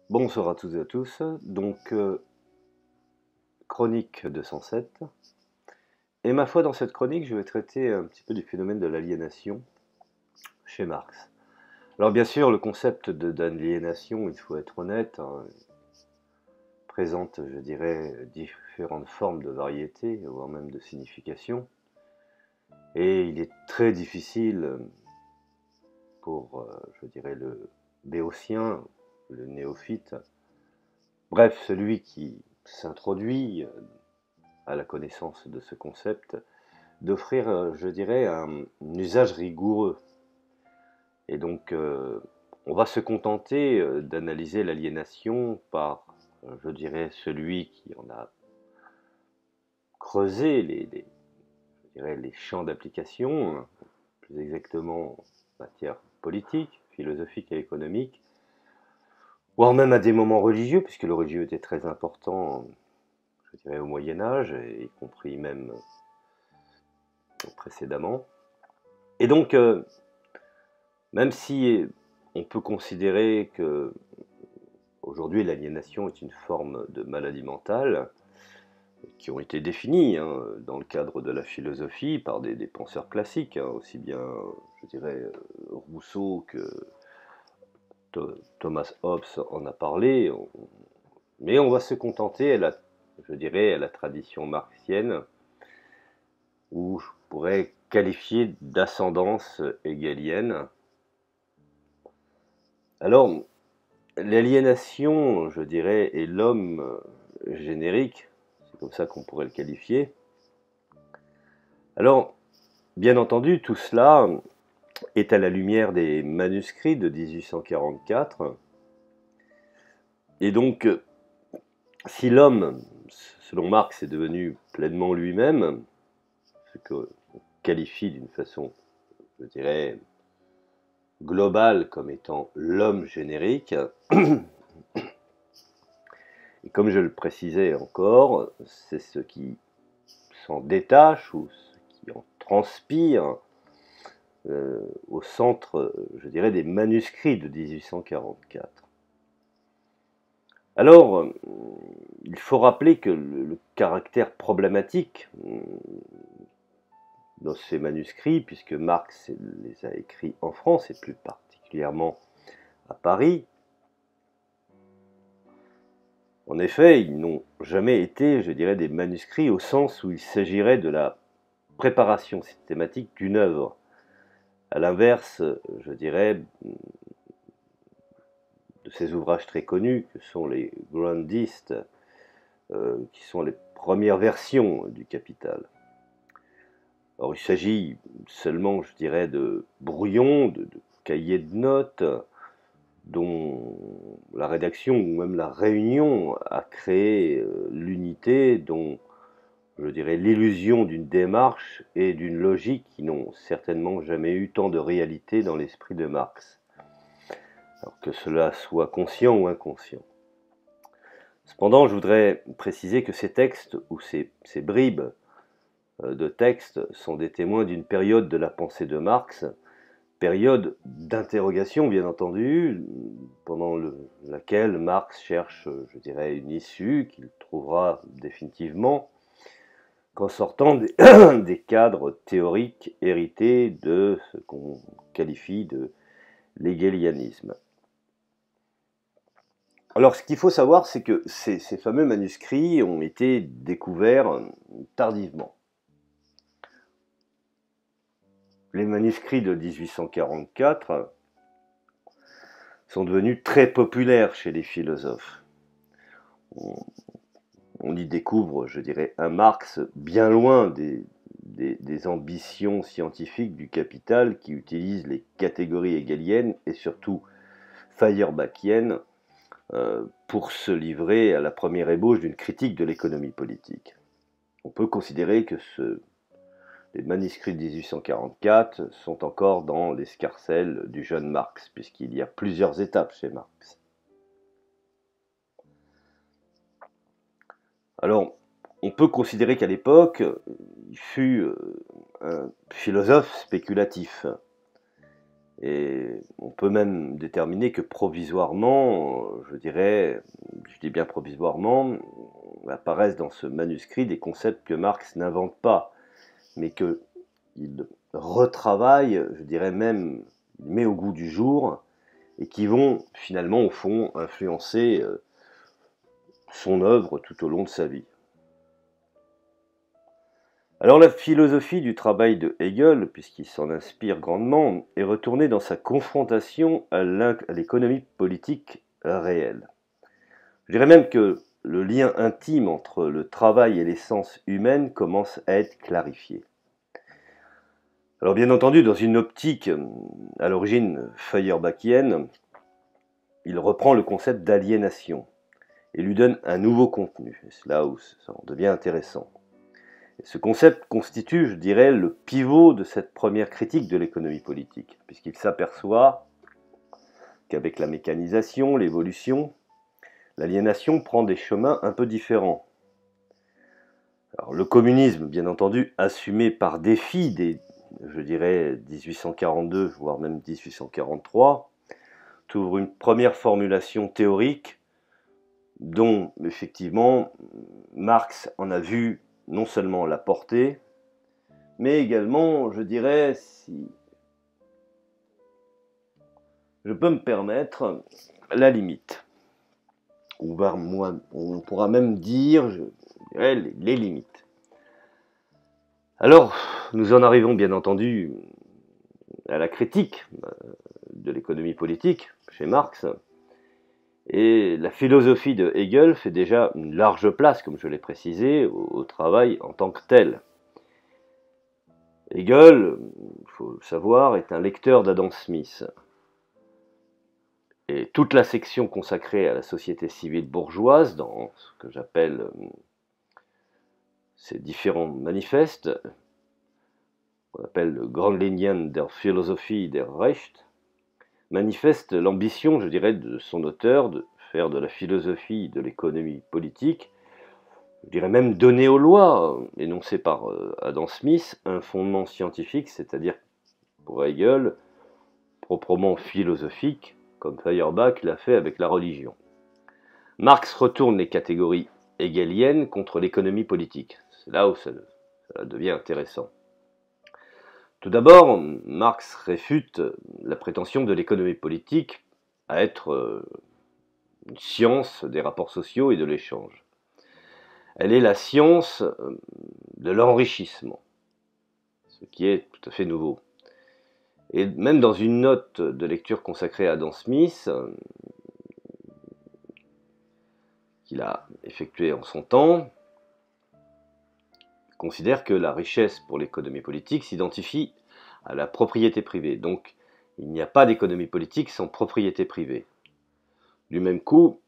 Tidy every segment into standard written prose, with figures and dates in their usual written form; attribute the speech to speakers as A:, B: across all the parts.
A: Bonsoir à toutes et à tous. Chronique 207. Et ma foi, dans cette chronique, je vais traiter un petit peu du phénomène de l'aliénation chez Marx. Alors bien sûr, le concept d'aliénation, il faut être honnête, hein, présente, je dirais, différentes formes de variété, voire même de signification. Et il est très difficile pour, je dirais, le béotien, le néophyte, bref, celui qui s'introduit à la connaissance de ce concept, d'offrir, je dirais, un usage rigoureux. Et donc, on va se contenter d'analyser l'aliénation par, je dirais, celui qui en a creusé je dirais, les champs d'application, hein, plus exactement en matière politique, philosophique et économique, voire même à des moments religieux, puisque le religieux était très important, je dirais, au Moyen Âge, y compris même précédemment. Et donc, même si on peut considérer que aujourd'hui l'aliénation est une forme de maladie mentale, qui ont été définies hein, dans le cadre de la philosophie par des penseurs classiques, hein, aussi bien, je dirais, Rousseau que Thomas Hobbes en a parlé, mais on va se contenter, je dirais, à la tradition marxienne, ou je pourrais qualifier d'ascendance hegelienne. Alors, l'aliénation, je dirais, est l'homme générique, c'est comme ça qu'on pourrait le qualifier. Alors, bien entendu, tout cela est à la lumière des manuscrits de 1844. Et donc, si l'homme, selon Marx, est devenu pleinement lui-même, ce qu'on qualifie d'une façon, je dirais, globale comme étant l'homme générique, et comme je le précisais encore, c'est ce qui s'en détache ou ce qui en transpire au centre, je dirais, des manuscrits de 1844. Alors, il faut rappeler que le caractère problématique dans ces manuscrits, puisque Marx les a écrits en France et plus particulièrement à Paris, en effet, ils n'ont jamais été, je dirais, des manuscrits au sens où il s'agirait de la préparation systématique d'une œuvre. À l'inverse, je dirais, de ces ouvrages très connus que sont les Grundistes, qui sont les premières versions du Capital. Alors il s'agit seulement, je dirais, de brouillons, de cahiers de notes, dont la rédaction ou même la réunion a créé l'unité, dont je dirais l'illusion d'une démarche et d'une logique qui n'ont certainement jamais eu tant de réalité dans l'esprit de Marx, alors que cela soit conscient ou inconscient. Cependant, je voudrais préciser que ces textes ou ces bribes de textes sont des témoins d'une période de la pensée de Marx, période d'interrogation bien entendu, pendant laquelle Marx cherche, je dirais, une issue qu'il trouvera définitivement qu'en sortant des cadres théoriques hérités de ce qu'on qualifie de l'hégélianisme. Alors, ce qu'il faut savoir, c'est que ces fameux manuscrits ont été découverts tardivement. Les manuscrits de 1844 sont devenus très populaires chez les philosophes. On y découvre, je dirais, un Marx bien loin des ambitions scientifiques du Capital qui utilise les catégories hegeliennes et surtout feuerbachiennes pour se livrer à la première ébauche d'une critique de l'économie politique. On peut considérer que les manuscrits de 1844 sont encore dans l'escarcelle du jeune Marx, puisqu'il y a plusieurs étapes chez Marx. Alors, on peut considérer qu'à l'époque, il fut un philosophe spéculatif. Et on peut même déterminer que provisoirement, je dis bien provisoirement, apparaissent dans ce manuscrit des concepts que Marx n'invente pas, mais qu'il retravaille, je dirais même, met au goût du jour, et qui vont finalement, au fond, influencer son œuvre tout au long de sa vie. Alors la philosophie du travail de Hegel, puisqu'il s'en inspire grandement, est retournée dans sa confrontation à l'économie politique réelle. Je dirais même que le lien intime entre le travail et l'essence humaine commence à être clarifié. Alors bien entendu, dans une optique à l'origine feuerbachienne, il reprend le concept d'aliénation et lui donne un nouveau contenu. C'est là où ça en devient intéressant. Et ce concept constitue, je dirais, le pivot de cette première critique de l'économie politique, puisqu'il s'aperçoit qu'avec la mécanisation, l'évolution, l'aliénation prend des chemins un peu différents. Alors, le communisme, bien entendu, assumé par défi dès, je dirais, 1842, voire même 1843, ouvre une première formulation théorique dont, effectivement, Marx en a vu non seulement la portée, mais également, je dirais, si je peux me permettre, la limite. Ou on pourra même dire, je dirais, les limites. Alors, nous en arrivons bien entendu à la critique de l'économie politique chez Marx. Et la philosophie de Hegel fait déjà une large place, comme je l'ai précisé, au travail en tant que tel. Hegel, il faut le savoir, est un lecteur d'Adam Smith. Et toute la section consacrée à la société civile bourgeoise, dans ce que j'appelle ces différents manifestes, qu'on appelle le Grundlinien der Philosophie der Recht, manifeste l'ambition, je dirais, de son auteur de faire de la philosophie de l'économie politique, je dirais même donner aux lois, énoncées par Adam Smith, un fondement scientifique, c'est-à-dire pour Hegel, proprement philosophique, comme Feuerbach l'a fait avec la religion. Marx retourne les catégories hegeliennes contre l'économie politique. C'est là où ça devient intéressant. Tout d'abord, Marx réfute la prétention de l'économie politique à être une science des rapports sociaux et de l'échange. Elle est la science de l'enrichissement, ce qui est tout à fait nouveau. Et même dans une note de lecture consacrée à Adam Smith, qu'il a effectuée en son temps, il considère que la richesse pour l'économie politique s'identifie à la propriété privée. Donc, il n'y a pas d'économie politique sans propriété privée. Du même coup,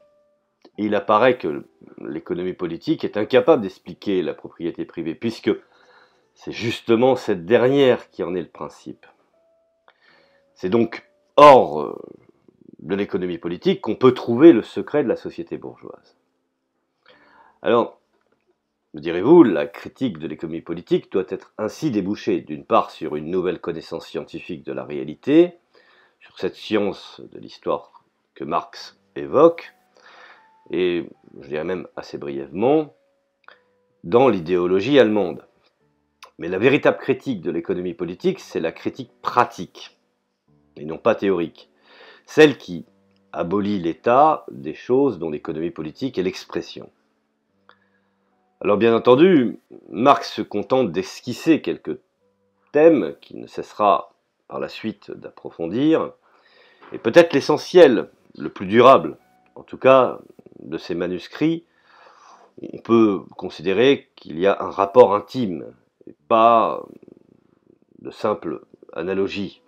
A: il apparaît que l'économie politique est incapable d'expliquer la propriété privée, puisque c'est justement cette dernière qui en est le principe. C'est donc hors de l'économie politique qu'on peut trouver le secret de la société bourgeoise. Alors, me direz-vous, la critique de l'économie politique doit être ainsi débouchée, d'une part sur une nouvelle connaissance scientifique de la réalité, sur cette science de l'histoire que Marx évoque, et je dirais même assez brièvement, dans l'idéologie allemande. Mais la véritable critique de l'économie politique, c'est la critique pratique, et non pas théorique. Celle qui abolit l'état des choses dont l'économie politique est l'expression. Alors bien entendu, Marx se contente d'esquisser quelques thèmes qu'il ne cessera par la suite d'approfondir, et peut-être l'essentiel, le plus durable, en tout cas de ces manuscrits, on peut considérer qu'il y a un rapport intime, et pas de simple analogie,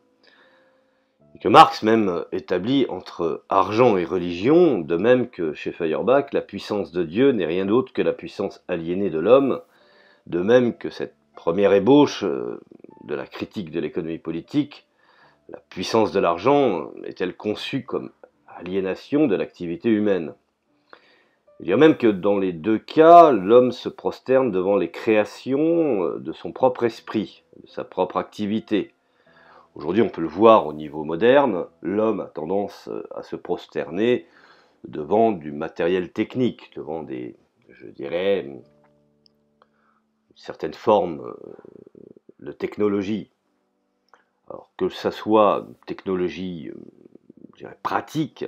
A: que Marx même établit entre argent et religion, de même que chez Feuerbach, la puissance de Dieu n'est rien d'autre que la puissance aliénée de l'homme, de même que cette première ébauche de la critique de l'économie politique, la puissance de l'argent est-elle conçue comme aliénation de l'activité humaine. Je dirais même que dans les deux cas, l'homme se prosterne devant les créations de son propre esprit, de sa propre activité, Aujourd'hui, on peut le voir au niveau moderne, l'homme a tendance à se prosterner devant du matériel technique, devant des, je dirais, une certaine forme de technologie. Alors que ça soit une technologie, je dirais, pratique,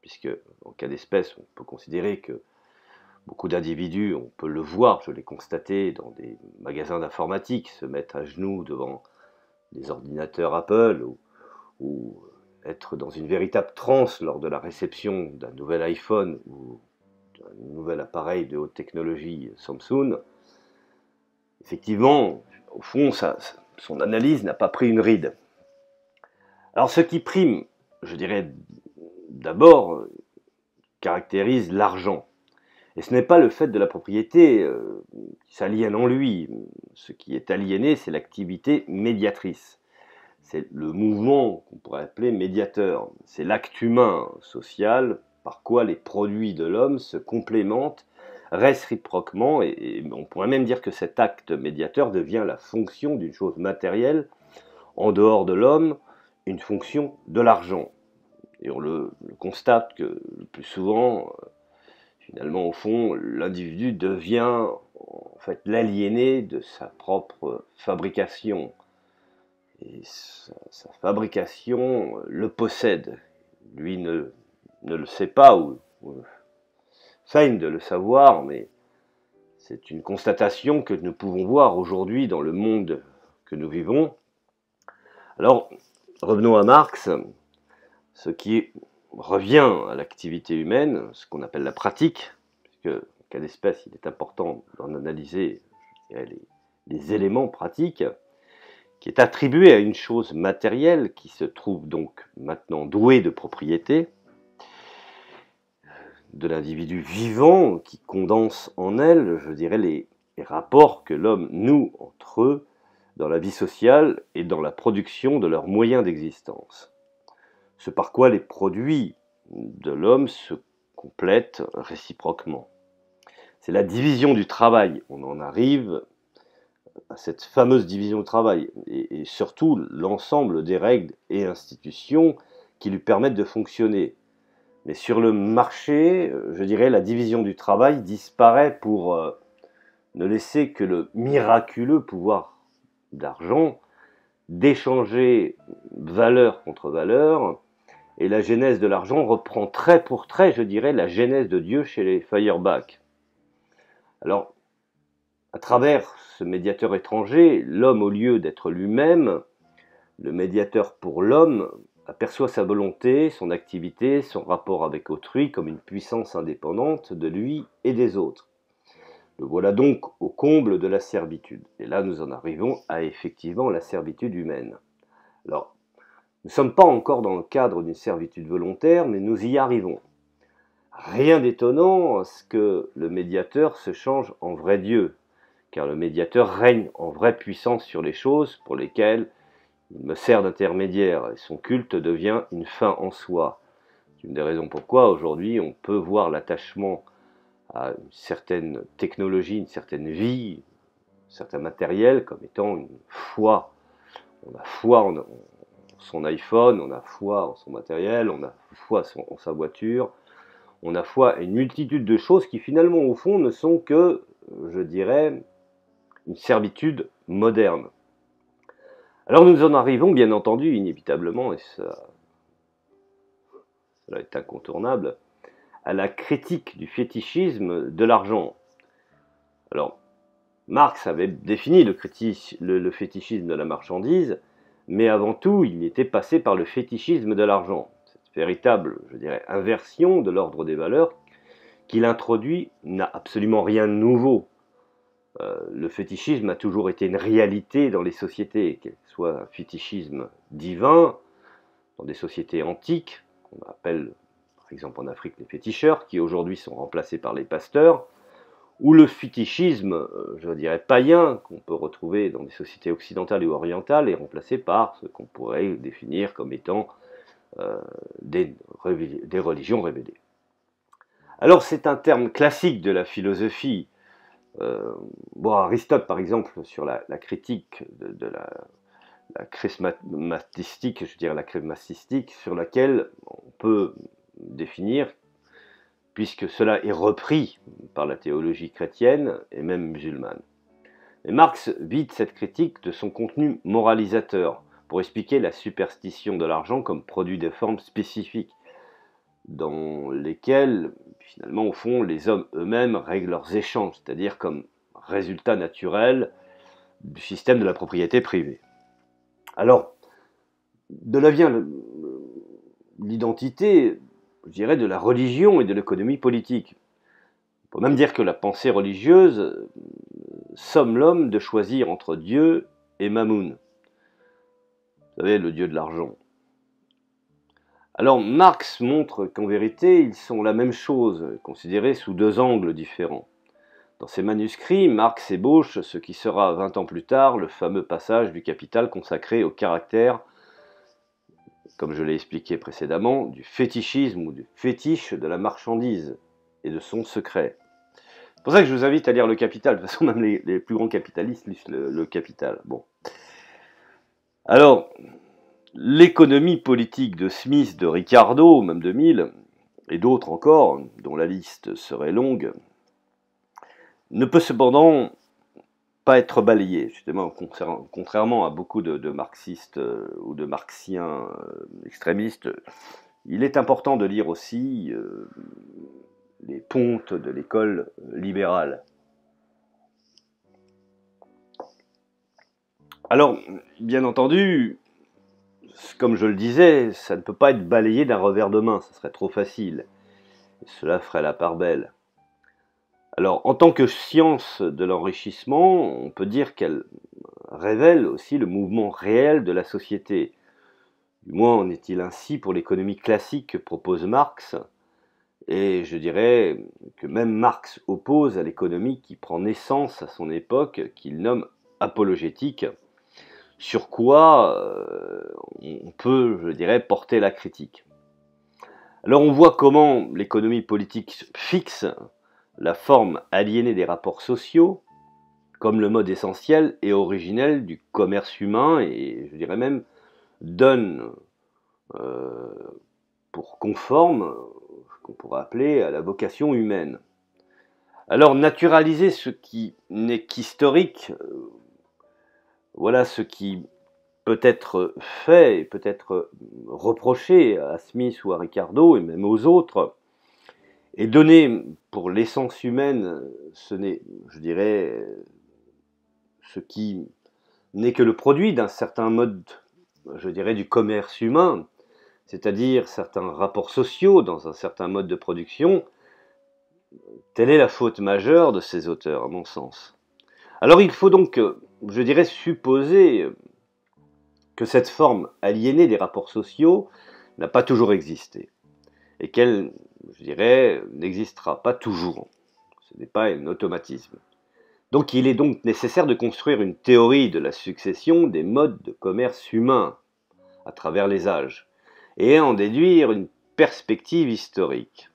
A: puisque en cas d'espèce, on peut considérer que beaucoup d'individus, on peut le voir, je l'ai constaté dans des magasins d'informatique, se mettre à genoux devant des ordinateurs Apple ou être dans une véritable transe lors de la réception d'un nouvel iPhone ou d'un nouvel appareil de haute technologie Samsung. Effectivement, au fond, son analyse n'a pas pris une ride. Alors ce qui prime, je dirais d'abord, caractérise l'argent. Et ce n'est pas le fait de la propriété qui s'aliène en lui. Ce qui est aliéné, c'est l'activité médiatrice. C'est le mouvement qu'on pourrait appeler médiateur. C'est l'acte humain, social, par quoi les produits de l'homme se complémentent réciproquement. Et on pourrait même dire que cet acte médiateur devient la fonction d'une chose matérielle, en dehors de l'homme, une fonction de l'argent. Et on le constate que le plus souvent, finalement, au fond, l'individu devient en fait l'aliéné de sa propre fabrication. Et sa fabrication le possède. Lui ne le sait pas ou feigne de le savoir, mais c'est une constatation que nous pouvons voir aujourd'hui dans le monde que nous vivons. Alors, revenons à Marx. Ce qui revient à l'activité humaine, ce qu'on appelle la pratique, puisque en cas d'espèce, il est important d'en analyser, je dirais, les éléments pratiques, qui est attribué à une chose matérielle qui se trouve donc maintenant douée de propriété, de l'individu vivant qui condense en elle, je dirais, les rapports que l'homme noue entre eux dans la vie sociale et dans la production de leurs moyens d'existence. Ce par quoi les produits de l'homme se complètent réciproquement. C'est la division du travail. On en arrive à cette fameuse division du travail et surtout l'ensemble des règles et institutions qui lui permettent de fonctionner. Mais sur le marché, je dirais, la division du travail disparaît pour ne laisser que le miraculeux pouvoir d'argent d'échanger valeur contre valeur. Et la genèse de l'argent reprend trait pour trait, je dirais, la genèse de Dieu chez les Feuerbach. Alors, à travers ce médiateur étranger, l'homme, au lieu d'être lui-même, le médiateur pour l'homme, aperçoit sa volonté, son activité, son rapport avec autrui comme une puissance indépendante de lui et des autres. Le voilà donc au comble de la servitude. Et là, nous en arrivons à effectivement la servitude humaine. Alors, nous ne sommes pas encore dans le cadre d'une servitude volontaire, mais nous y arrivons. Rien d'étonnant à ce que le médiateur se change en vrai Dieu, car le médiateur règne en vraie puissance sur les choses pour lesquelles il me sert d'intermédiaire, et son culte devient une fin en soi. C'est une des raisons pourquoi aujourd'hui on peut voir l'attachement à une certaine technologie, une certaine vie, un certain matériel comme étant une foi. On a foi en son iPhone, on a foi en son matériel, on a foi en sa voiture, on a foi à une multitude de choses qui finalement au fond ne sont que, je dirais, une servitude moderne. Alors nous en arrivons bien entendu inévitablement, et cela est incontournable, à la critique du fétichisme de l'argent. Alors, Marx avait défini le fétichisme de la marchandise, mais avant tout, il était passé par le fétichisme de l'argent. Cette véritable, je dirais, inversion de l'ordre des valeurs qu'il introduit n'a absolument rien de nouveau. Le fétichisme a toujours été une réalité dans les sociétés, qu'elle soit un fétichisme divin, dans des sociétés antiques, qu'on appelle par exemple en Afrique les féticheurs, qui aujourd'hui sont remplacés par les pasteurs, ou le fétichisme, je dirais païen, qu'on peut retrouver dans des sociétés occidentales ou orientales, est remplacé par ce qu'on pourrait définir comme étant des religions révélées. Alors c'est un terme classique de la philosophie. Aristote, par exemple, sur la critique de la charismatistique, je dirais la charismatistique, sur laquelle on peut définir, puisque cela est repris par la théologie chrétienne et même musulmane. Et Marx vide cette critique de son contenu moralisateur pour expliquer la superstition de l'argent comme produit des formes spécifiques, dans lesquelles, finalement, au fond, les hommes eux-mêmes règlent leurs échanges, c'est-à-dire comme résultat naturel du système de la propriété privée. Alors, de là vient l'identité, je dirais, de la religion et de l'économie politique. On peut même dire que la pensée religieuse somme l'homme de choisir entre Dieu et Mamoun. Vous savez, le dieu de l'argent. Alors Marx montre qu'en vérité, ils sont la même chose, considérés sous deux angles différents. Dans ses manuscrits, Marx ébauche ce qui sera 20 ans plus tard le fameux passage du Capital consacré au caractère, comme je l'ai expliqué précédemment, du fétichisme ou du fétiche de la marchandise et de son secret. C'est pour ça que je vous invite à lire le Capital. De toute façon, même les plus grands capitalistes lisent le Capital. Bon. Alors, l'économie politique de Smith, de Ricardo, même de Mill, et d'autres encore, dont la liste serait longue, ne peut cependant pas être balayée, justement, contrairement à beaucoup de marxistes ou de marxiens extrémistes. Il est important de lire aussi les pontes de l'école libérale. Alors, bien entendu, comme je le disais, ça ne peut pas être balayé d'un revers de main, ça serait trop facile. Et cela ferait la part belle. Alors, en tant que science de l'enrichissement, on peut dire qu'elle révèle aussi le mouvement réel de la société. Du moins en est-il ainsi pour l'économie classique que propose Marx, et je dirais que même Marx oppose à l'économie qui prend naissance à son époque, qu'il nomme apologétique, sur quoi on peut, je dirais, porter la critique. Alors on voit comment l'économie politique fixe la forme aliénée des rapports sociaux comme le mode essentiel et originel du commerce humain, et je dirais même donne pour conforme ce qu'on pourrait appeler à la vocation humaine. Alors naturaliser ce qui n'est qu'historique, voilà ce qui peut être fait et peut être reproché à Smith ou à Ricardo et même aux autres, et donner pour l'essence humaine, ce n'est, je dirais, ce qui n'est que le produit d'un certain mode, je dirais, du commerce humain, c'est-à-dire certains rapports sociaux dans un certain mode de production. Telle est la faute majeure de ces auteurs, à mon sens. Alors il faut donc, je dirais, supposer que cette forme aliénée des rapports sociaux n'a pas toujours existé, et qu'elle, je dirais, n'existera pas toujours. Ce n'est pas un automatisme. Donc il est donc nécessaire de construire une théorie de la succession des modes de commerce humain à travers les âges, et en déduire une perspective historique.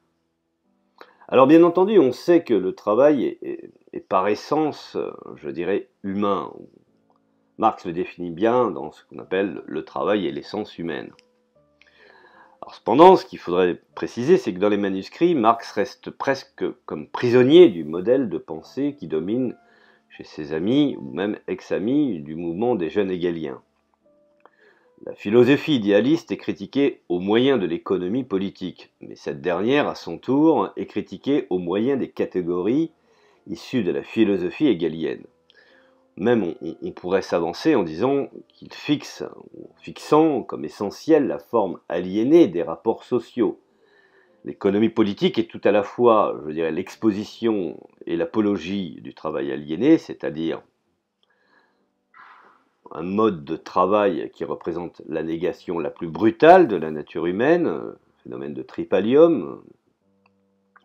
A: Alors bien entendu, on sait que le travail est par essence, je dirais, humain. Marx le définit bien dans ce qu'on appelle le travail et l'essence humaine. Alors cependant, ce qu'il faudrait préciser, c'est que dans les manuscrits, Marx reste presque comme prisonnier du modèle de pensée qui domine chez ses amis, ou même ex-amis, du mouvement des jeunes hegeliens. La philosophie idéaliste est critiquée au moyen de l'économie politique, mais cette dernière, à son tour, est critiquée au moyen des catégories issues de la philosophie hegelienne. Même on pourrait s'avancer en disant qu'il fixant comme essentielle la forme aliénée des rapports sociaux. L'économie politique est tout à la fois, je dirais, l'exposition et l'apologie du travail aliéné, c'est-à-dire un mode de travail qui représente la négation la plus brutale de la nature humaine, phénomène de tripalium,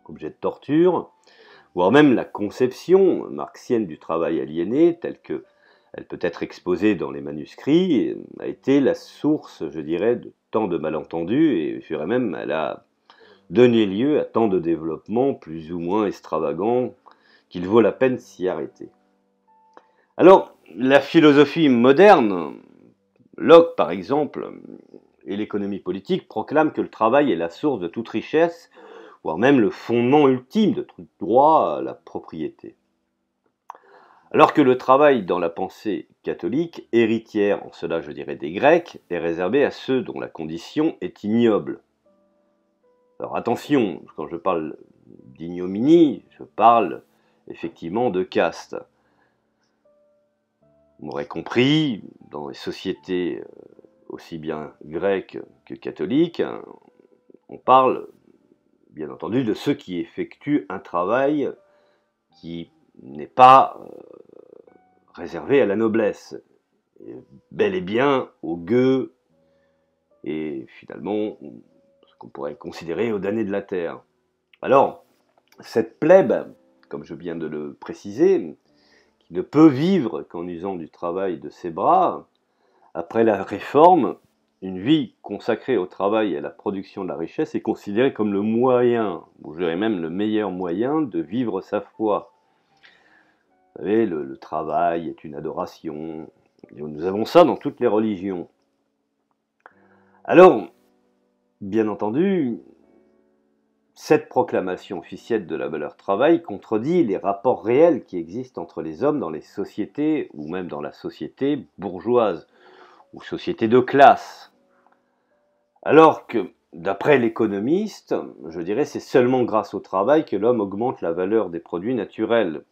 A: objet de torture, voire même la conception marxienne du travail aliéné, telle qu'elle peut être exposée dans les manuscrits, a été la source, je dirais, de tant de malentendus, et je dirais même, elle a donné lieu à tant de développements plus ou moins extravagants qu'il vaut la peine s'y arrêter. Alors, la philosophie moderne, Locke, par exemple, et l'économie politique proclament que le travail est la source de toute richesse, voire même le fondement ultime de tout droit à la propriété. Alors que le travail dans la pensée catholique, héritière en cela je dirais des Grecs, est réservé à ceux dont la condition est ignoble. Alors attention, quand je parle d'ignominie, je parle effectivement de caste. Vous m'aurez compris, dans les sociétés aussi bien grecques que catholiques, on parle bien entendu de ceux qui effectuent un travail qui n'est pas réservé à la noblesse, bel et bien aux gueux et finalement ce qu'on pourrait considérer aux damnés de la terre. Alors, cette plèbe, comme je viens de le préciser, qui ne peut vivre qu'en usant du travail de ses bras, après la Réforme, une vie consacrée au travail et à la production de la richesse est considérée comme le moyen, ou je dirais même le meilleur moyen de vivre sa foi. Vous savez, le travail est une adoration. Et nous avons ça dans toutes les religions. Alors, bien entendu, cette proclamation officielle de la valeur travail contredit les rapports réels qui existent entre les hommes dans les sociétés, ou même dans la société bourgeoise, ou société de classe. Alors que, d'après l'économiste, je dirais c'est seulement grâce au travail que l'homme augmente la valeur des produits naturels,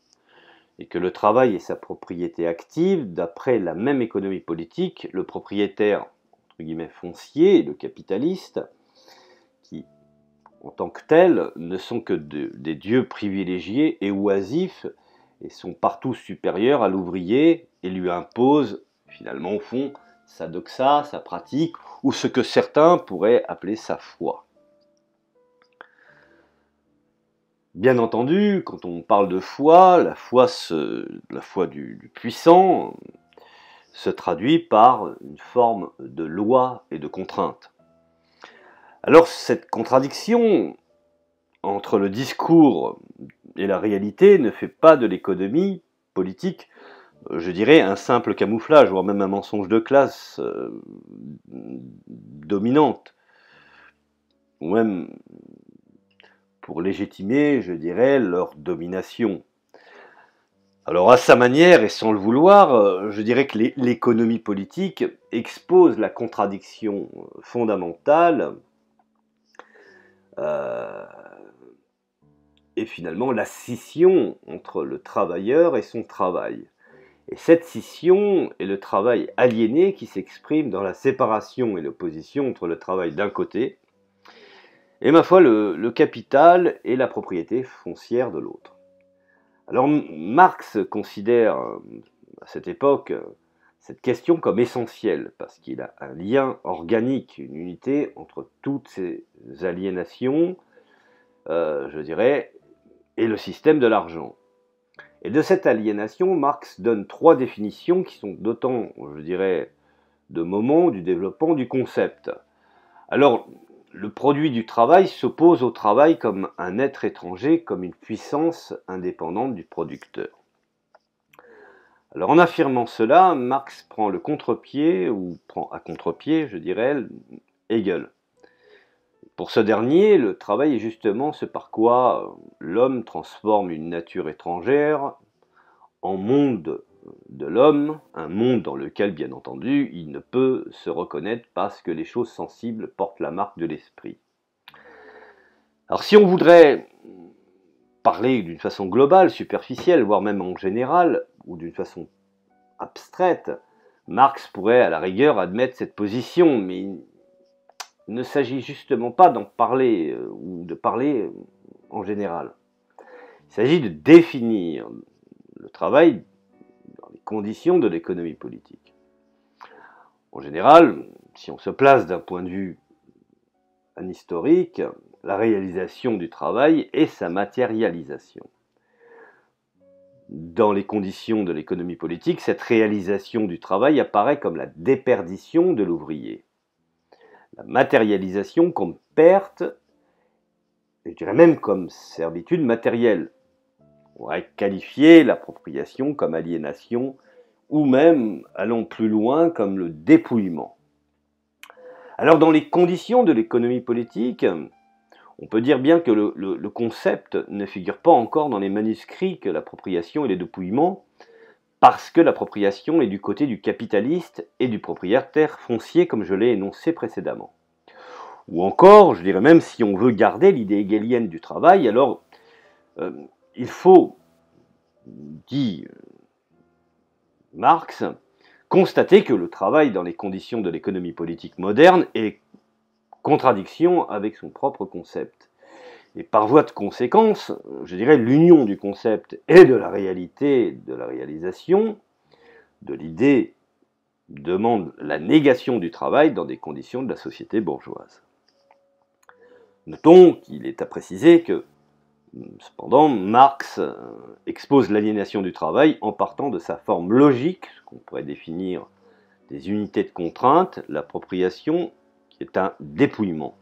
A: et que le travail est sa propriété active. D'après la même économie politique, le propriétaire, entre guillemets, foncier, le capitaliste, qui, en tant que tel, ne sont que des dieux privilégiés et oisifs, et sont partout supérieurs à l'ouvrier, et lui imposent, finalement, au fond, sa doxa, sa pratique, ou ce que certains pourraient appeler sa foi. Bien entendu, quand on parle de foi, la foi du puissant se traduit par une forme de loi et de contrainte. Alors cette contradiction entre le discours et la réalité ne fait pas de l'économie politique, je dirais, un simple camouflage, voire même un mensonge de classe dominante, ou même pour légitimer, je dirais, leur domination. Alors à sa manière et sans le vouloir, je dirais que l'économie politique expose la contradiction fondamentale et finalement la scission entre le travailleur et son travail. Et cette scission est le travail aliéné qui s'exprime dans la séparation et l'opposition entre le travail d'un côté et, ma foi, le capital et la propriété foncière de l'autre. Alors Marx considère à cette époque cette question comme essentielle parce qu'il a un lien organique, une unité entre toutes ces aliénations, je dirais, et le système de l'argent. Et de cette aliénation, Marx donne trois définitions qui sont d'autant, je dirais, de moments du développement du concept. Alors, le produit du travail s'oppose au travail comme un être étranger, comme une puissance indépendante du producteur. Alors, en affirmant cela, Marx prend le contre-pied, ou prend à contre-pied, je dirais, Hegel. Pour ce dernier, le travail est justement ce par quoi l'homme transforme une nature étrangère en monde de l'homme, un monde dans lequel, bien entendu, il ne peut se reconnaître parce que les choses sensibles portent la marque de l'esprit. Alors si on voudrait parler d'une façon globale, superficielle, voire même en général, ou d'une façon abstraite, Marx pourrait à la rigueur admettre cette position, mais il ne s'agit justement pas d'en parler ou de parler en général. Il s'agit de définir le travail dans les conditions de l'économie politique. En général, si on se place d'un point de vue anhistorique, la réalisation du travail et sa matérialisation. Dans les conditions de l'économie politique, cette réalisation du travail apparaît comme la déperdition de l'ouvrier. La matérialisation comme perte, je dirais même comme servitude matérielle. On pourrait qualifier l'appropriation comme aliénation ou même allons plus loin comme le dépouillement. Alors dans les conditions de l'économie politique, on peut dire bien que le concept ne figure pas encore dans les manuscrits que l'appropriation et le dépouillement, parce que l'appropriation est du côté du capitaliste et du propriétaire foncier, comme je l'ai énoncé précédemment. Ou encore, je dirais même, si on veut garder l'idée hegelienne du travail, alors il faut, dit Marx, constater que le travail dans les conditions de l'économie politique moderne est contradiction avec son propre concept. Et par voie de conséquence, je dirais l'union du concept et de la réalité, de la réalisation, de l'idée, demande la négation du travail dans des conditions de la société bourgeoise. Notons qu'il est à préciser que, cependant, Marx expose l'aliénation du travail en partant de sa forme logique, ce qu'on pourrait définir des unités de contrainte, l'appropriation, qui est un dépouillement,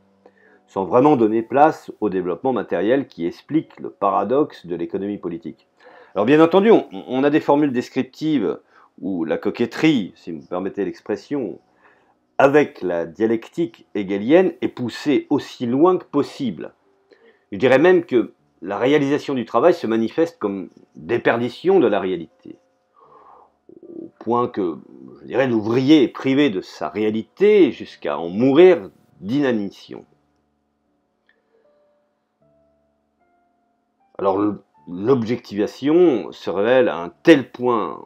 A: sans vraiment donner place au développement matériel qui explique le paradoxe de l'économie politique. Alors bien entendu, on a des formules descriptives où la coquetterie, si vous me permettez l'expression, avec la dialectique hegelienne est poussée aussi loin que possible. Je dirais même que la réalisation du travail se manifeste comme déperdition de la réalité, au point que, je dirais, l'ouvrier est privé de sa réalité jusqu'à en mourir d'inanition. Alors l'objectivation se révèle à un tel point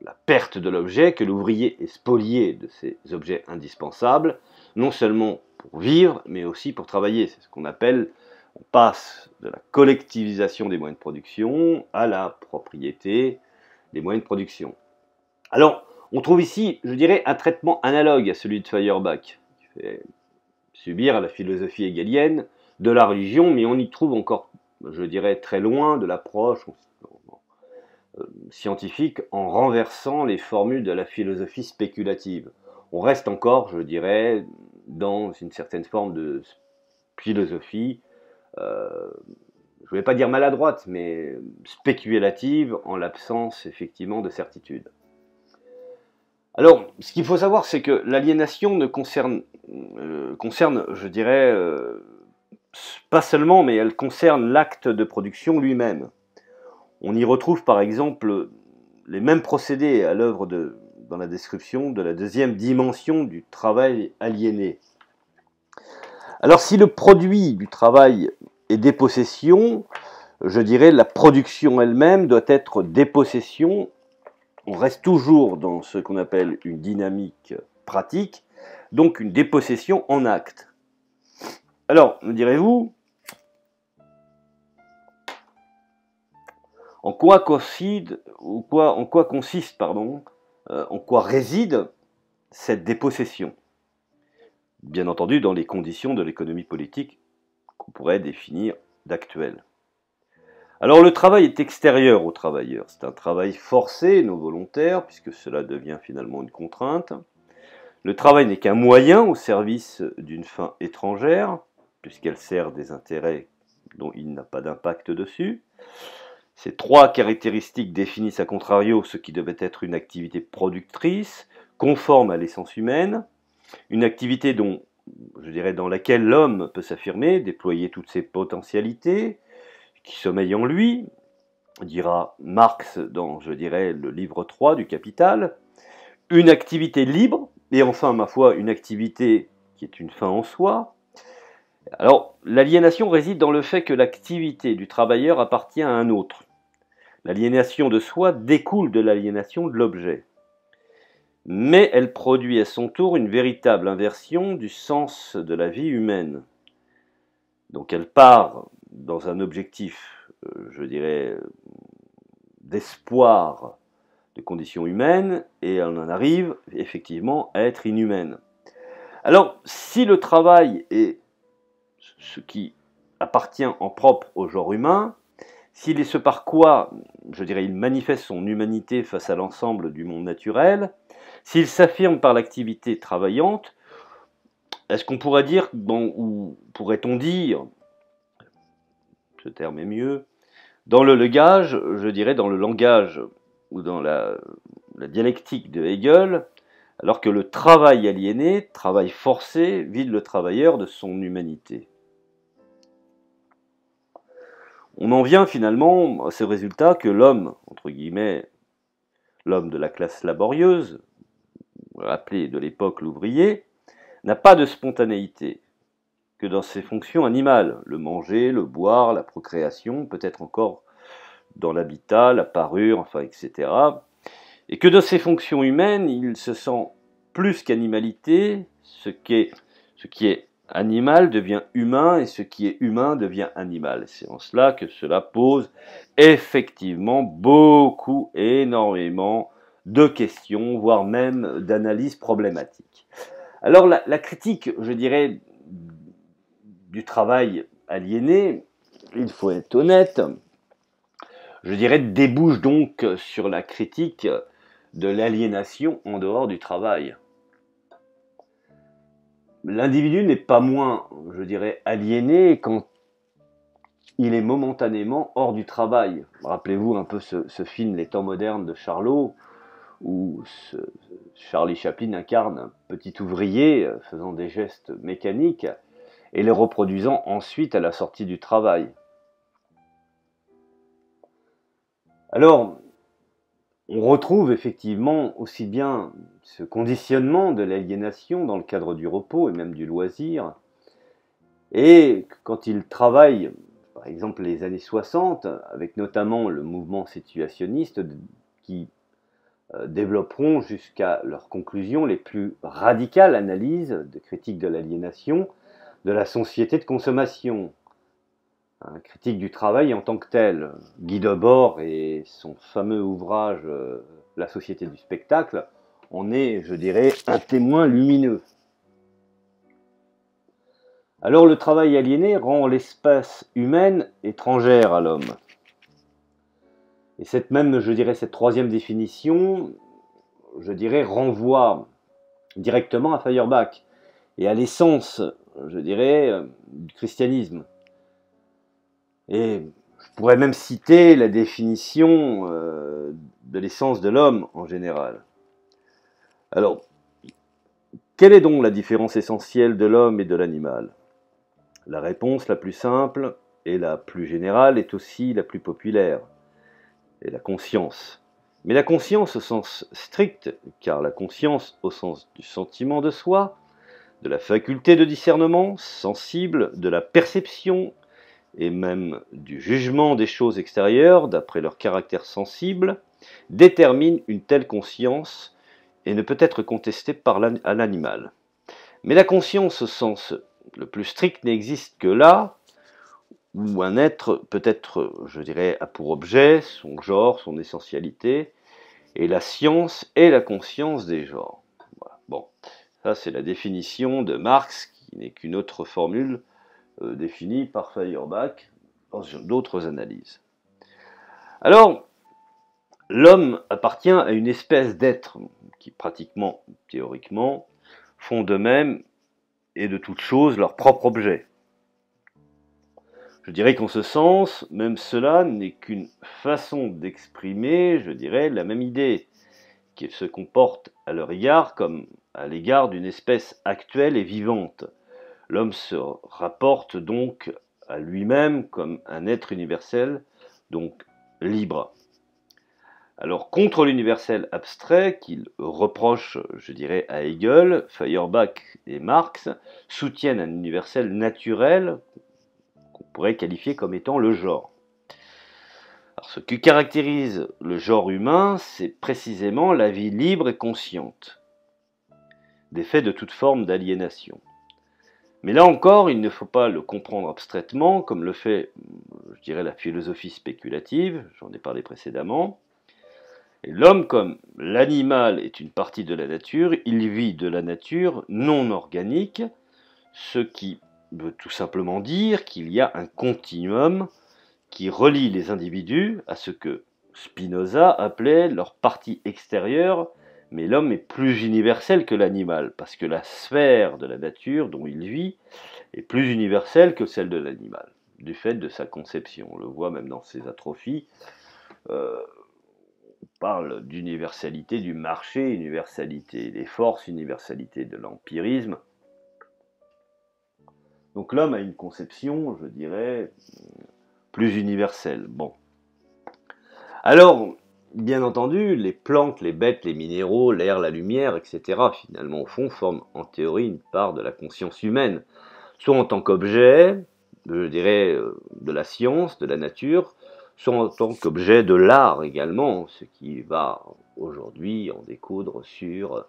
A: la perte de l'objet que l'ouvrier est spolié de ces objets indispensables, non seulement pour vivre, mais aussi pour travailler. C'est ce qu'on appelle, on passe de la collectivisation des moyens de production à la propriété des moyens de production. Alors, on trouve ici, je dirais, un traitement analogue à celui de Feuerbach, qui fait subir à la philosophie hegelienne de la religion, mais on y trouve encore, je dirais, très loin de l'approche scientifique en renversant les formules de la philosophie spéculative. On reste encore, je dirais, dans une certaine forme de philosophie, je ne vais pas dire maladroite, mais spéculative en l'absence effectivement de certitude. Alors, ce qu'il faut savoir, c'est que l'aliénation ne concerne, je dirais, pas seulement, mais elle concerne l'acte de production lui-même. On y retrouve par exemple les mêmes procédés à l'œuvre dans la description de la deuxième dimension du travail aliéné. Alors si le produit du travail est dépossession, je dirais la production elle-même doit être dépossession. On reste toujours dans ce qu'on appelle une dynamique pratique, donc une dépossession en acte. Alors, me direz-vous, en quoi réside cette dépossession? Bien entendu, dans les conditions de l'économie politique qu'on pourrait définir d'actuelle. Alors le travail est extérieur aux travailleurs, c'est un travail forcé, non volontaire, puisque cela devient finalement une contrainte. Le travail n'est qu'un moyen au service d'une fin étrangère, puisqu'elle sert des intérêts dont il n'a pas d'impact dessus. Ces trois caractéristiques définissent à contrario ce qui devait être une activité productrice, conforme à l'essence humaine, une activité dont, je dirais, dans laquelle l'homme peut s'affirmer, déployer toutes ses potentialités, qui sommeille en lui, dira Marx dans, je dirais, le livre 3 du Capital, une activité libre, et enfin, ma foi, une activité qui est une fin en soi. Alors, l'aliénation réside dans le fait que l'activité du travailleur appartient à un autre. L'aliénation de soi découle de l'aliénation de l'objet. Mais elle produit à son tour une véritable inversion du sens de la vie humaine. Donc elle part dans un objectif, je dirais, d'espoir de conditions humaines, et elle en arrive effectivement à être inhumaine. Alors, si le travail est ce qui appartient en propre au genre humain, s'il est ce par quoi, je dirais, il manifeste son humanité face à l'ensemble du monde naturel, s'il s'affirme par l'activité travaillante, est-ce qu'on pourrait dire, ou pourrait-on dire, ce terme est mieux, dans le langage, je dirais dans le langage ou dans la dialectique de Hegel, alors que le travail aliéné, travail forcé, vide le travailleur de son humanité. On en vient finalement à ce résultat que l'homme, entre guillemets, l'homme de la classe laborieuse, appelé de l'époque l'ouvrier, n'a pas de spontanéité que dans ses fonctions animales, le manger, le boire, la procréation, peut-être encore dans l'habitat, la parure, enfin, etc. Et que dans ses fonctions humaines, il se sent plus qu'animalité, ce qui est animal devient humain et ce qui est humain devient animal. C'est en cela que cela pose effectivement beaucoup, énormément de questions, voire même d'analyses problématiques. Alors la critique, je dirais, du travail aliéné, il faut être honnête, je dirais débouche donc sur la critique de l'aliénation en dehors du travail. L'individu n'est pas moins, je dirais, aliéné quand il est momentanément hors du travail. Rappelez-vous un peu ce film Les temps modernes de Charlot, où Charlie Chaplin incarne un petit ouvrier faisant des gestes mécaniques et les reproduisant ensuite à la sortie du travail. Alors, on retrouve effectivement aussi bien ce conditionnement de l'aliénation dans le cadre du repos et même du loisir, et quand il travaille, par exemple les années 60, avec notamment le mouvement situationniste qui développeront jusqu'à leurs conclusions les plus radicales analyses de critique de l'aliénation de la société de consommation, critique du travail en tant que tel. Guy Debord et son fameux ouvrage La société du spectacle en est, je dirais, un témoin lumineux. Alors le travail aliéné rend l'espèce humaine étrangère à l'homme. Et cette même, je dirais, cette troisième définition, je dirais, renvoie directement à Feuerbach et à l'essence, je dirais, du christianisme. Et je pourrais même citer la définition de l'essence de l'homme en général. Alors, quelle est donc la différence essentielle de l'homme et de l'animal? La réponse la plus simple et la plus générale est aussi la plus populaire, et la conscience. Mais la conscience au sens strict, car la conscience au sens du sentiment de soi, de la faculté de discernement sensible, de la perception et même du jugement des choses extérieures d'après leur caractère sensible, détermine une telle conscience et ne peut être contestée par l'animal. Mais la conscience au sens le plus strict n'existe que là où un être peut être, je dirais, a pour objet son genre, son essentialité, et la science est la conscience des genres. Voilà. Bon, ça c'est la définition de Marx, qui n'est qu'une autre formule définie par Feuerbach dans d'autres analyses. Alors, l'homme appartient à une espèce d'êtres qui pratiquement, théoriquement, font d'eux-mêmes et de toutes choses leur propre objet. Je dirais qu'en ce sens, même cela n'est qu'une façon d'exprimer, je dirais, la même idée, qu'ils se comportent à leur égard comme à l'égard d'une espèce actuelle et vivante. L'homme se rapporte donc à lui-même comme un être universel, donc libre. Alors, contre l'universel abstrait qu'il reproche, je dirais, à Hegel, Feuerbach et Marx soutiennent un universel naturel qu'on pourrait qualifier comme étant le genre. Alors, ce qui caractérise le genre humain, c'est précisément la vie libre et consciente, défait de toute forme d'aliénation. Mais là encore, il ne faut pas le comprendre abstraitement, comme le fait, je dirais, la philosophie spéculative, j'en ai parlé précédemment. Et l'homme, comme l'animal est une partie de la nature, il vit de la nature non organique, ce qui veut tout simplement dire qu'il y a un continuum qui relie les individus à ce que Spinoza appelait leur partie extérieure, mais l'homme est plus universel que l'animal, parce que la sphère de la nature dont il vit est plus universelle que celle de l'animal, du fait de sa conception. On le voit même dans ses atrophies. on parle d'universalité du marché, universalité des forces, universalité de l'empirisme. Donc l'homme a une conception, je dirais, plus universelle. Bon. Alors, bien entendu, les plantes, les bêtes, les minéraux, l'air, la lumière, etc., finalement, au fond, forment en théorie une part de la conscience humaine, soit en tant qu'objet, je dirais, de la science, de la nature, soit en tant qu'objet de l'art également, ce qui va aujourd'hui en découdre sur,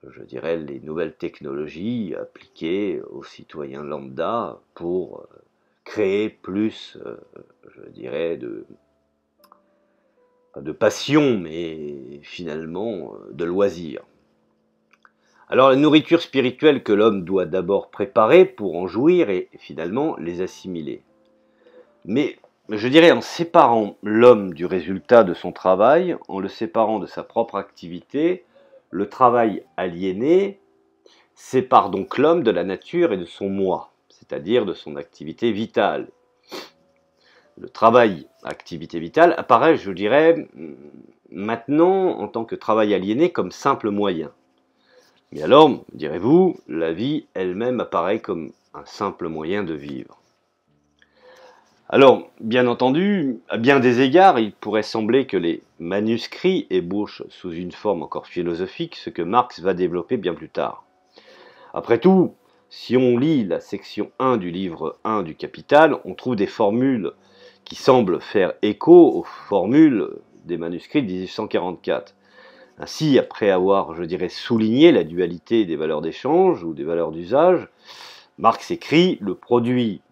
A: je dirais, les nouvelles technologies appliquées aux citoyens lambda pour créer plus, je dirais, de passion, mais finalement de loisir. Alors la nourriture spirituelle que l'homme doit d'abord préparer pour en jouir et finalement les assimiler. Mais je dirais en séparant l'homme du résultat de son travail, en le séparant de sa propre activité, le travail aliéné sépare donc l'homme de la nature et de son moi, c'est-à-dire de son activité vitale. Le travail, activité vitale, apparaît, je dirais, maintenant en tant que travail aliéné comme simple moyen. Mais alors, direz-vous, la vie elle-même apparaît comme un simple moyen de vivre. Alors, bien entendu, à bien des égards, il pourrait sembler que les manuscrits ébauchent sous une forme encore philosophique ce que Marx va développer bien plus tard. Après tout, si on lit la section 1 du livre 1 du Capital, on trouve des formules qui semblent faire écho aux formules des manuscrits de 1844. Ainsi, après avoir, je dirais, souligné la dualité des valeurs d'échange ou des valeurs d'usage, Marx écrit « Le produit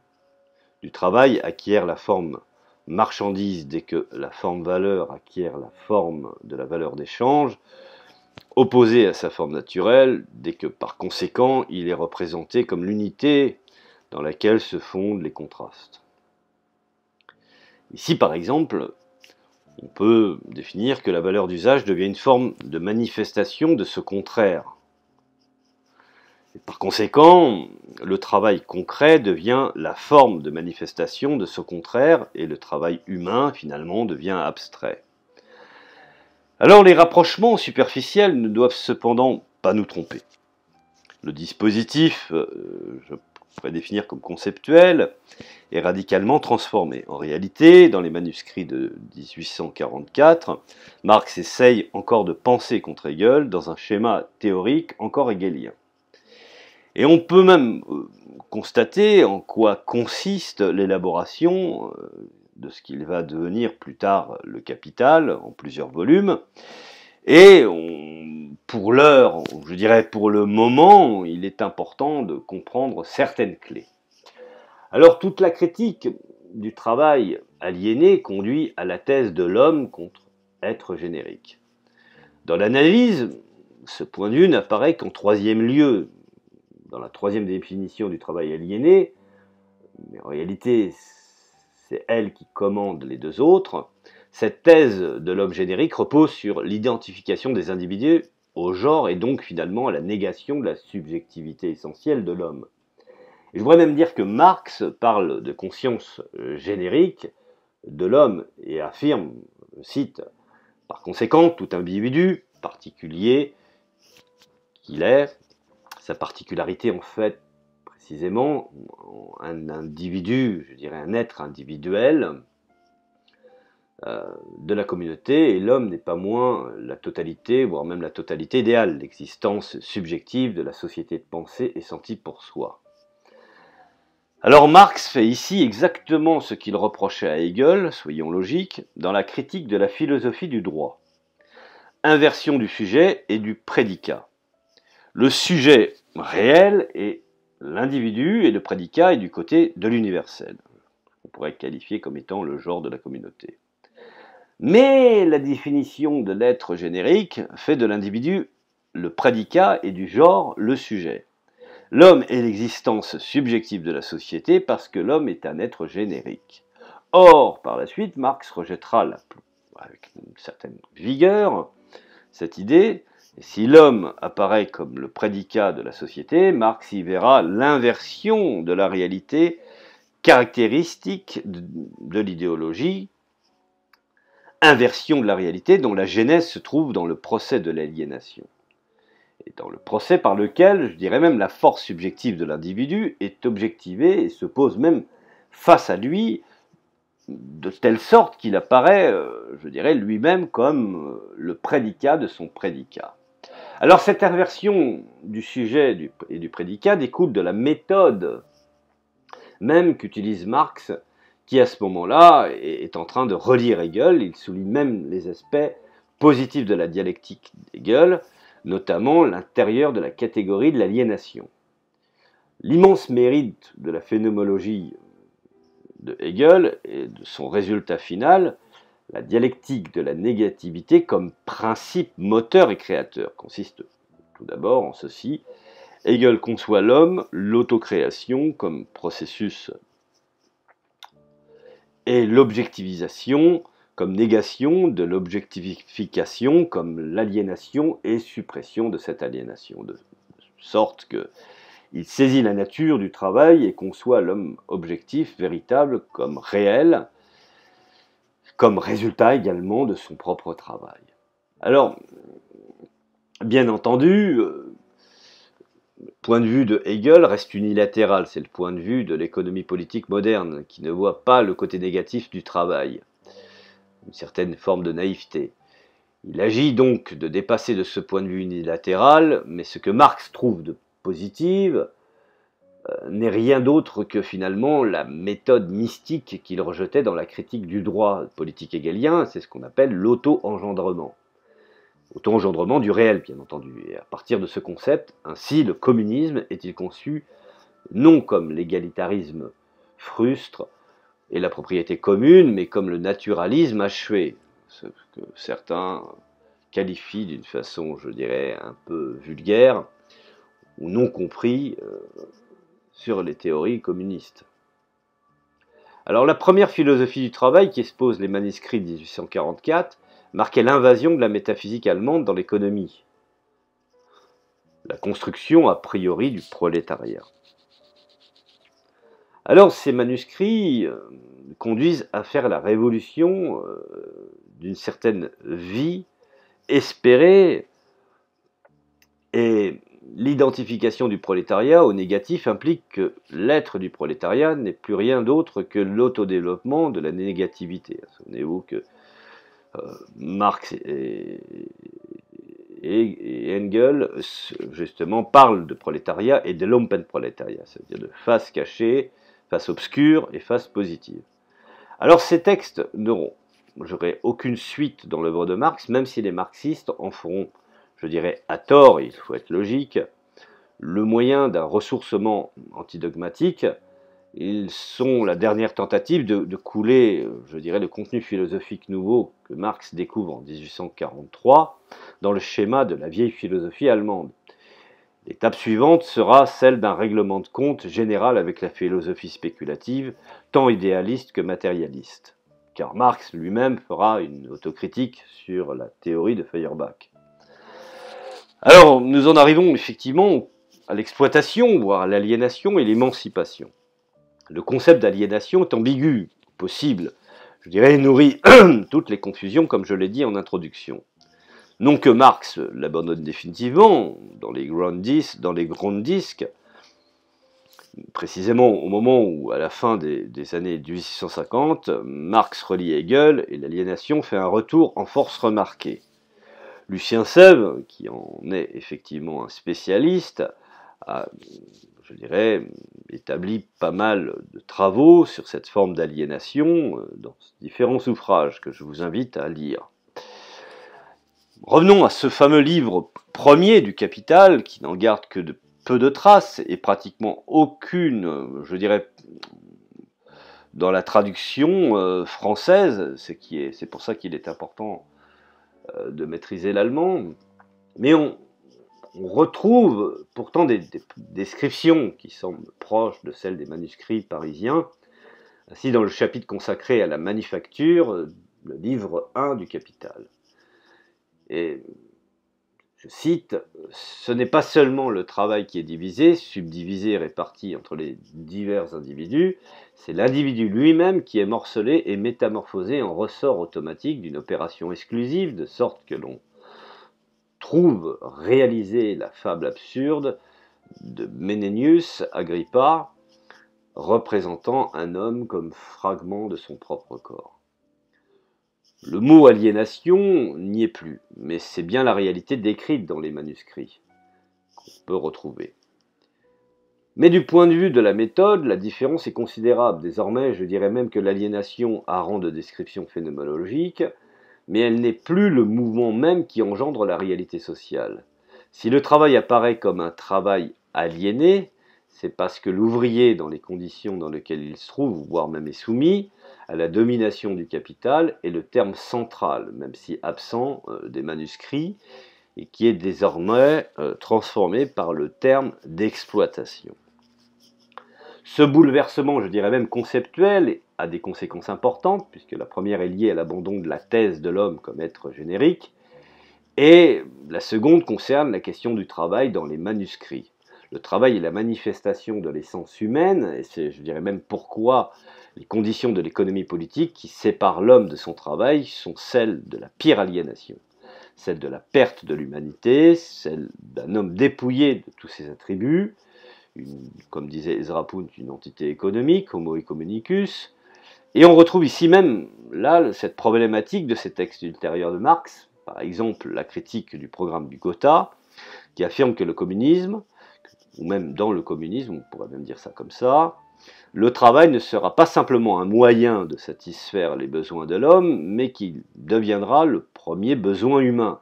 A: du travail acquiert la forme marchandise dès que la forme valeur acquiert la forme de la valeur d'échange, opposée à sa forme naturelle, dès que par conséquent il est représenté comme l'unité dans laquelle se fondent les contrastes. » Ici, par exemple, on peut définir que la valeur d'usage devient une forme de manifestation de ce contraire. Et par conséquent, le travail concret devient la forme de manifestation de ce contraire et le travail humain, finalement, devient abstrait. Alors les rapprochements superficiels ne doivent cependant pas nous tromper. Le dispositif, je pourrais définir comme conceptuel, est radicalement transformé. En réalité, dans les manuscrits de 1844, Marx essaye encore de penser contre Hegel dans un schéma théorique encore hegelien. Et on peut même constater en quoi consiste l'élaboration de ce qu'il va devenir plus tard le Capital, en plusieurs volumes. Et pour l'heure, je dirais pour le moment, il est important de comprendre certaines clés. Alors toute la critique du travail aliéné conduit à la thèse de l'homme contre être générique. Dans l'analyse, ce point de vue n'apparaît qu'en troisième lieu, dans la troisième définition du travail aliéné, mais en réalité c'est elle qui commande les deux autres. Cette thèse de l'homme générique repose sur l'identification des individus au genre et donc finalement à la négation de la subjectivité essentielle de l'homme. Et je voudrais même dire que Marx parle de conscience générique de l'homme et affirme, je cite, « Par conséquent, tout individu particulier qu'il est, sa particularité en fait précisément, un individu, je dirais un être individuel de la communauté, et l'homme n'est pas moins la totalité, voire même la totalité idéale, l'existence subjective de la société de pensée et sentie pour soi. » Alors Marx fait ici exactement ce qu'il reprochait à Hegel, soyons logiques, dans la critique de la philosophie du droit. Inversion du sujet et du prédicat. Le sujet réel est l'individu et le prédicat est du côté de l'universel. On pourrait qualifier comme étant le genre de la communauté. Mais la définition de l'être générique fait de l'individu le prédicat et du genre le sujet. L'homme est l'existence subjective de la société parce que l'homme est un être générique. Or, par la suite, Marx rejettera avec une certaine vigueur cette idée. Et si l'homme apparaît comme le prédicat de la société, Marx y verra l'inversion de la réalité caractéristique de l'idéologie, inversion de la réalité dont la genèse se trouve dans le procès de l'aliénation. Et dans le procès par lequel, je dirais même, la force subjective de l'individu est objectivée et se pose même face à lui, de telle sorte qu'il apparaît, je dirais, lui-même comme le prédicat de son prédicat. Alors cette inversion du sujet et du prédicat découle de la méthode même qu'utilise Marx, qui à ce moment-là est en train de relire Hegel. Il souligne même les aspects positifs de la dialectique d'Hegel, notamment l'intérieur de la catégorie de l'aliénation. L'immense mérite de la phénoménologie de Hegel et de son résultat final, la dialectique de la négativité comme principe moteur et créateur, consiste tout d'abord en ceci. Hegel conçoit l'homme, l'autocréation comme processus et l'objectivisation comme négation de l'objectification, comme l'aliénation et suppression de cette aliénation, de sorte qu'il saisit la nature du travail et conçoit l'homme objectif, véritable, comme réel, comme résultat également de son propre travail. Alors, bien entendu, le point de vue de Hegel reste unilatéral, c'est le point de vue de l'économie politique moderne, qui ne voit pas le côté négatif du travail, une certaine forme de naïveté. Il agit donc de dépasser de ce point de vue unilatéral, mais ce que Marx trouve de positif n'est rien d'autre que finalement la méthode mystique qu'il rejetait dans la critique du droit politique hegelien, c'est ce qu'on appelle l'auto-engendrement. Auto-engendrement du réel, bien entendu. Et à partir de ce concept, ainsi, le communisme est-il conçu non comme l'égalitarisme frustre et la propriété commune, mais comme le naturalisme achevé, ce que certains qualifient d'une façon, je dirais, un peu vulgaire ou non compris sur les théories communistes. Alors la première philosophie du travail qui expose les manuscrits de 1844 marquait l'invasion de la métaphysique allemande dans l'économie, la construction a priori du prolétariat. Alors ces manuscrits conduisent à faire la révolution d'une certaine vie espérée, et l'identification du prolétariat au négatif implique que l'être du prolétariat n'est plus rien d'autre que l'autodéveloppement de la négativité. Souvenez-vous que Marx et Engels justement parlent de prolétariat et de Lumpenprolétariat, c'est-à-dire de face cachée, face obscure et face positive. Alors ces textes n'auront, j'aurai aucune suite dans l'œuvre de Marx, même si les marxistes en feront, je dirais à tort, il faut être logique, le moyen d'un ressourcement antidogmatique. Ils sont la dernière tentative de couler, je dirais, le contenu philosophique nouveau que Marx découvre en 1843 dans le schéma de la vieille philosophie allemande. L'étape suivante sera celle d'un règlement de compte général avec la philosophie spéculative, tant idéaliste que matérialiste. Car Marx lui-même fera une autocritique sur la théorie de Feuerbach. Alors, nous en arrivons effectivement à l'exploitation, voire à l'aliénation et l'émancipation. Le concept d'aliénation est ambigu, possible, je dirais nourrit toutes les confusions, comme je l'ai dit en introduction. Non que Marx l'abandonne définitivement dans les grands disques, précisément au moment où, à la fin des années 1850, Marx relie Hegel et l'aliénation fait un retour en force remarquée. Lucien Sèvres, qui en est effectivement un spécialiste, a, je dirais, établi pas mal de travaux sur cette forme d'aliénation dans différents ouvrages que je vous invite à lire. Revenons à ce fameux livre premier du Capital, qui n'en garde que de peu de traces et pratiquement aucune, je dirais, dans la traduction française, c'est pour ça qu'il est important de maîtriser l'allemand, mais on retrouve pourtant des descriptions qui semblent proches de celles des manuscrits parisiens. Ainsi, dans le chapitre consacré à la manufacture, le livre 1 du Capital. Et je cite, « Ce n'est pas seulement le travail qui est divisé, subdivisé et réparti entre les divers individus, c'est l'individu lui-même qui est morcelé et métamorphosé en ressort automatique d'une opération exclusive, de sorte que l'on trouve réaliser la fable absurde de Menenius Agrippa, représentant un homme comme fragment de son propre corps. » Le mot aliénation n'y est plus, mais c'est bien la réalité décrite dans les manuscrits qu'on peut retrouver. Mais du point de vue de la méthode, la différence est considérable. Désormais, je dirais même que l'aliénation a rang de description phénoménologique, mais elle n'est plus le mouvement même qui engendre la réalité sociale. Si le travail apparaît comme un travail aliéné, c'est parce que l'ouvrier, dans les conditions dans lesquelles il se trouve, voire même est soumis, à la domination du capital est le terme central, même si absent des manuscrits, et qui est désormais transformé par le terme d'exploitation. Ce bouleversement, je dirais même conceptuel, a des conséquences importantes, puisque la première est liée à l'abandon de la thèse de l'homme comme être générique, et la seconde concerne la question du travail dans les manuscrits. Le travail est la manifestation de l'essence humaine, et c'est, je dirais même, pourquoi les conditions de l'économie politique qui séparent l'homme de son travail sont celles de la pire aliénation, celle de la perte de l'humanité, celle d'un homme dépouillé de tous ses attributs, comme disait Ezra Pound, une entité économique, homo economicus, et on retrouve ici même, là, cette problématique de ces textes ultérieurs de Marx, par exemple la critique du programme du Gotha, qui affirme que le communisme, ou même dans le communisme, on pourrait même dire ça comme ça, le travail ne sera pas simplement un moyen de satisfaire les besoins de l'homme, mais qu'il deviendra le premier besoin humain.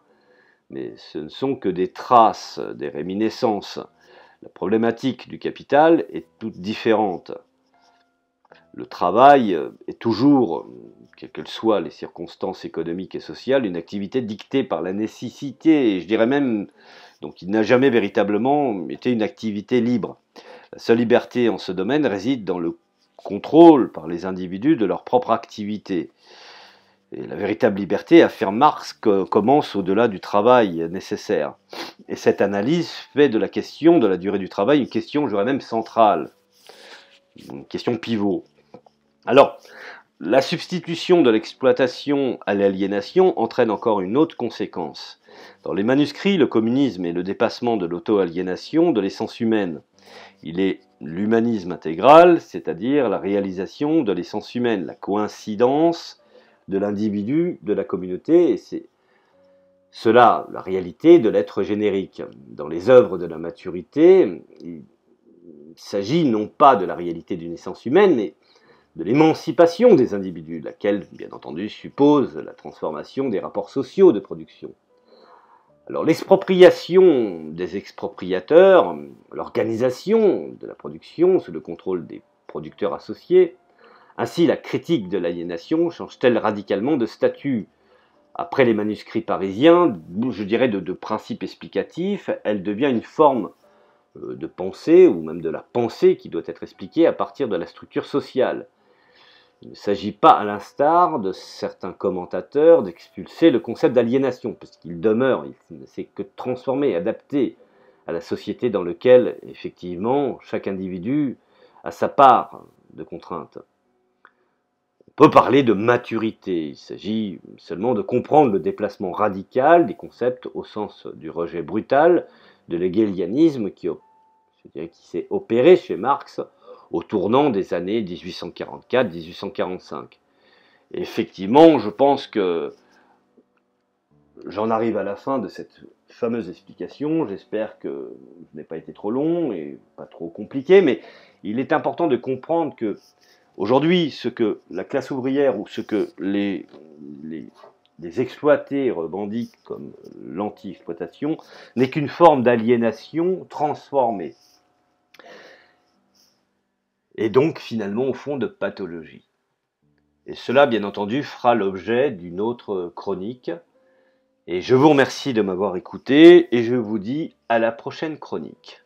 A: Mais ce ne sont que des traces, des réminiscences. La problématique du capital est toute différente. Le travail est toujours, quelles que soient les circonstances économiques et sociales, une activité dictée par la nécessité, et je dirais même, donc il n'a jamais véritablement été une activité libre. La seule liberté en ce domaine réside dans le contrôle par les individus de leur propre activité. Et la véritable liberté, affirme Marx, commence au-delà du travail nécessaire. Et cette analyse fait de la question de la durée du travail une question, je dirais même, centrale, une question pivot. Alors, la substitution de l'exploitation à l'aliénation entraîne encore une autre conséquence. Dans les manuscrits, le communisme est le dépassement de l'auto-aliénation de l'essence humaine. Il est l'humanisme intégral, c'est-à-dire la réalisation de l'essence humaine, la coïncidence de l'individu, de la communauté, et c'est cela, la réalité de l'être générique. Dans les œuvres de la maturité, il s'agit non pas de la réalité d'une essence humaine, mais de l'émancipation des individus, laquelle, bien entendu, suppose la transformation des rapports sociaux de production. Alors l'expropriation des expropriateurs, l'organisation de la production sous le contrôle des producteurs associés, ainsi la critique de l'aliénation change-t-elle radicalement de statut. Après les manuscrits parisiens, je dirais de principe explicatif, elle devient une forme de pensée, ou même de la pensée qui doit être expliquée à partir de la structure sociale. Il ne s'agit pas, à l'instar de certains commentateurs, d'expulser le concept d'aliénation, parce qu'il demeure, il ne s'est que transformé, adapté à la société dans laquelle, effectivement, chaque individu a sa part de contraintes. On peut parler de maturité, il s'agit seulement de comprendre le déplacement radical des concepts au sens du rejet brutal de l'hegélianisme qui s'est opéré chez Marx au tournant des années 1844-1845. Effectivement, je pense que j'en arrive à la fin de cette fameuse explication. J'espère que je n'ai pas été trop long et pas trop compliqué, mais il est important de comprendre que aujourd'hui, ce que la classe ouvrière ou ce que les exploités revendiquent comme l'anti-exploitation n'est qu'une forme d'aliénation transformée. Et donc finalement au fond de pathologie. Et cela, bien entendu, fera l'objet d'une autre chronique. Et je vous remercie de m'avoir écouté, et je vous dis à la prochaine chronique.